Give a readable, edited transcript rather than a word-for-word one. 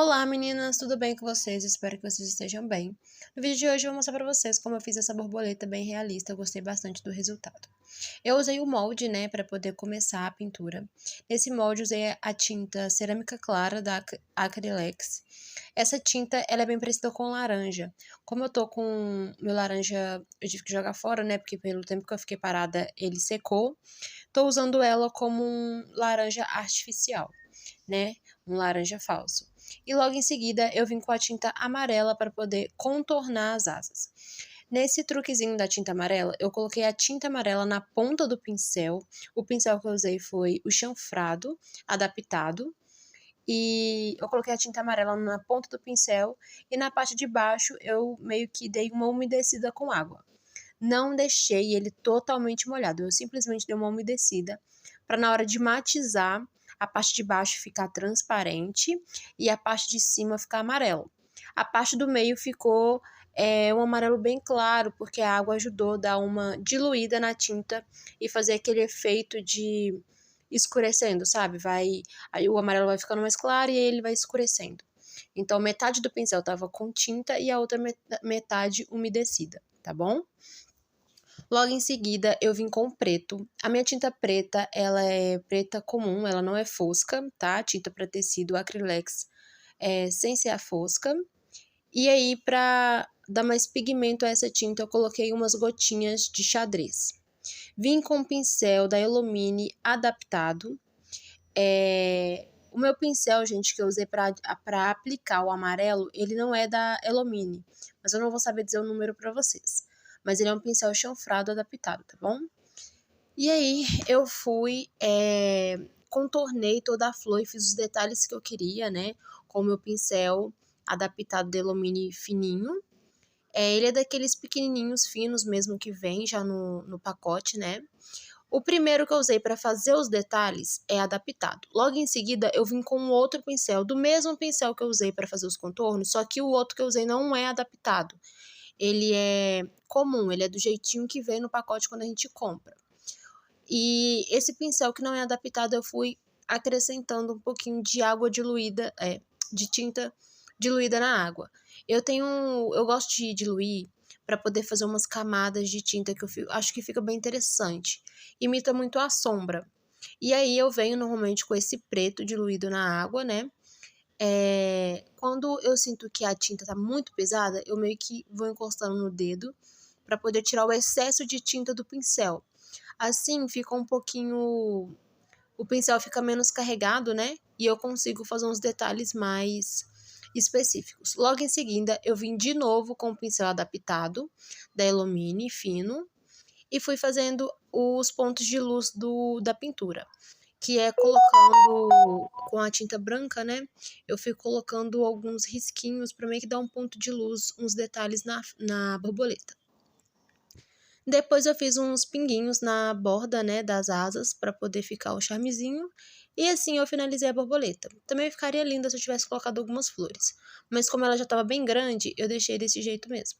Olá meninas, tudo bem com vocês? Espero que vocês estejam bem. No vídeo de hoje eu vou mostrar pra vocês como eu fiz essa borboleta bem realista, eu gostei bastante do resultado. Eu usei o molde, né, para poder começar a pintura. Nesse molde usei a tinta cerâmica clara da Acrylex. Essa tinta, ela é bem parecida com laranja. Como eu tô com meu laranja, eu tive que jogar fora, né, porque pelo tempo que eu fiquei parada ele secou. Tô usando ela como um laranja artificial, né, um laranja falso. E logo em seguida eu vim com a tinta amarela para poder contornar as asas. Nesse truquezinho da tinta amarela, eu coloquei a tinta amarela na ponta do pincel. O pincel que eu usei foi o chanfrado, adaptado. E eu coloquei a tinta amarela na ponta do pincel e na parte de baixo eu meio que dei uma umedecida com água. Não deixei ele totalmente molhado, eu simplesmente dei uma umedecida para na hora de matizar, a parte de baixo ficar transparente e a parte de cima ficar amarelo. A parte do meio ficou um amarelo bem claro, porque a água ajudou a dar uma diluída na tinta e fazer aquele efeito de escurecendo, sabe? Aí o amarelo vai ficando mais claro e aí ele vai escurecendo. Então, metade do pincel estava com tinta e a outra metade umedecida, tá bom? Logo em seguida, eu vim com preto. A minha tinta preta, ela é preta comum, ela não é fosca, tá? Tinta para tecido Acrylex, sem ser a fosca. E aí, para dar mais pigmento a essa tinta, eu coloquei umas gotinhas de xadrez. Vim com o pincel da Elomine adaptado. O meu pincel, gente, que eu usei para aplicar o amarelo, ele não é da Elomine, mas eu não vou saber dizer o número para vocês. Mas ele é um pincel chanfrado adaptado, tá bom? E aí eu fui, contornei toda a flor e fiz os detalhes que eu queria, né? Com o meu pincel adaptado de Elomine fininho. Ele é daqueles pequenininhos finos mesmo que vem já no pacote, né? O primeiro que eu usei para fazer os detalhes é adaptado. Logo em seguida, eu vim com outro pincel, do mesmo pincel que eu usei para fazer os contornos, só que o outro que eu usei não é adaptado. Ele é comum, ele é do jeitinho que vem no pacote quando a gente compra. E esse pincel que não é adaptado, eu fui acrescentando um pouquinho de água diluída, de tinta diluída na água. Eu gosto de diluir para poder fazer umas camadas de tinta que acho que fica bem interessante. Imita muito a sombra. E aí eu venho normalmente com esse preto diluído na água, né? Quando eu sinto que a tinta tá muito pesada, eu meio que vou encostando no dedo para poder tirar o excesso de tinta do pincel. Assim fica um pouquinho, o pincel fica menos carregado, né? E eu consigo fazer uns detalhes mais específicos. Logo em seguida, eu vim de novo com o pincel adaptado da Elomine fino e fui fazendo os pontos de luz da pintura, que é colocando com a tinta branca, né? Eu fui colocando alguns risquinhos para meio que dar um ponto de luz, uns detalhes na borboleta. Depois eu fiz uns pinguinhos na borda, né, das asas para poder ficar o charmezinho. E assim eu finalizei a borboleta. Também ficaria linda se eu tivesse colocado algumas flores. Mas como ela já estava bem grande, eu deixei desse jeito mesmo.